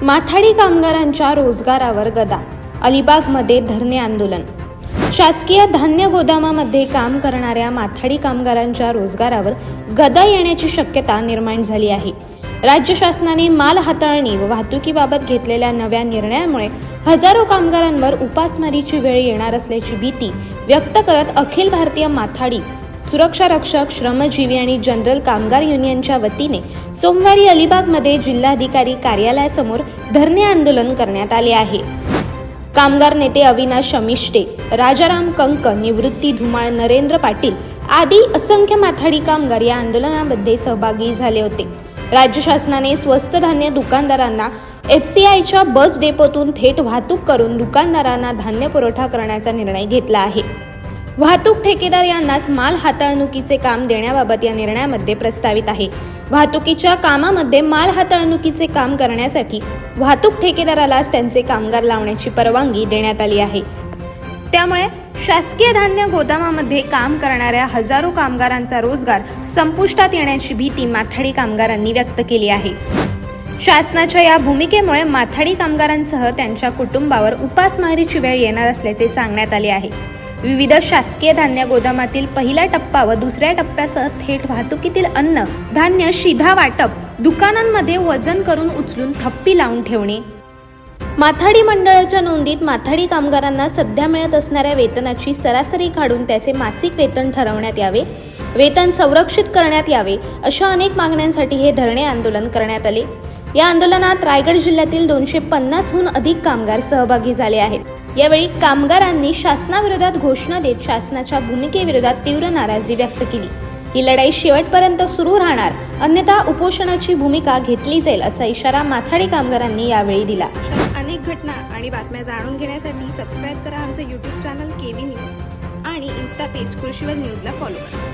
माथाडी कामगारांच्या रोजगारावर गदा. अलिबागमध्ये धरणे आंदोलन. शासकीय धान्य गोदामामध्ये काम करणाऱ्या माथाडी कामगारांच्या रोजगारावर गदा येण्याची शक्यता निर्माण झाली आहे. राज्य शासनाने माल हाताळणी व वाहतुकीबाबत घेतलेल्या नव्या निर्णयामुळे हजारो कामगारांवर उपासमारीची वेळ येणार असल्याची भीती व्यक्त करत अखिल भारतीय माथाडी सुरक्षा रक्षक, श्रमजीवी आणि जनरल कामगार युनियनच्या वतीने सोमवारी अलिबागमध्ये जिल्हाधिकारी कार्यालयासमोर धरणे आंदोलन करण्यात आले आहे. कामगार नेते अविनाश अमिष्टे, राजाराम कंक, निवृत्ती धुमाळ, नरेंद्र पाटील आदी असंख्य माथाडी कामगार या आंदोलनामध्ये सहभागी झाले होते. राज्य शासनाने स्वस्त धान्य दुकानदारांना FCIच्या बस डेपोतून थेट वाहतूक करून दुकानदारांना धान्य पुरवठा करण्याचा निर्णय घेतला आहे. वाहतूक ठेकेदार यांनाच माल हाताळणुकीचे काम देण्याबाबत या निर्णयामध्ये प्रस्तावित आहे. वाहतुकीच्या कामामध्ये माल हाताळणुकीचे काम करण्यासाठी वाहतूक ठेकेदारालाच त्यांचे कामगार लावण्याची परवानगी देण्यात आली आहे. त्यामुळे शासकीय धान्य गोदामामध्ये काम करणाऱ्या हजारो कामगारांचा रोजगार संपुष्टात येण्याची भीती माथाडी कामगारांनी व्यक्त केली आहे. शासनाच्या या भूमिकेमुळे माथाडी कामगारांसह त्यांच्या कुटुंबावर उपासमारीची वेळ येणार असल्याचे सांगण्यात आले आहे. विविध शासकीय धान्य गोदामातील पहिला टप्पा व दुसऱ्या टप्प्यासह थेट वाहतुकीतील अन्न धान्य शिधा वाटप, दुकानांमध्ये वजन करून उचलून थप्पी लावून ठेवणे. माथाडी मंडळाच्या नोंदीत माथाडी कामगारांना सध्या मिळत असणाऱ्या वेतनाची सरासरी काढून त्याचे मासिक वेतन ठरवण्यात यावे, वेतन संरक्षित करण्यात यावे अशा अनेक मागण्यांसाठी हे धरणे आंदोलन करण्यात आले. या आंदोलनात रायगड जिल्ह्यातील 250हून अधिक कामगार सहभागी झाले आहेत. यावेळी कामगारांनी शासनाविरोधात घोषणा देत शासनाच्या भूमिकेविरोधात तीव्र नाराजी व्यक्त केली. ही लढाई शेवटपर्यंत सुरू राहणार, अन्यथा उपोषणाची भूमिका घेतली जाईल असा इशारा माथाडी कामगारांनी यावेळी दिला. अनेक घटना आणि बातम्या जाणून घेण्यासाठी सबस्क्राईब करा आमचे YouTube चॅनल KV न्यूज आणि इन्स्टा पेज कृषीवल न्यूजला फॉलो करा.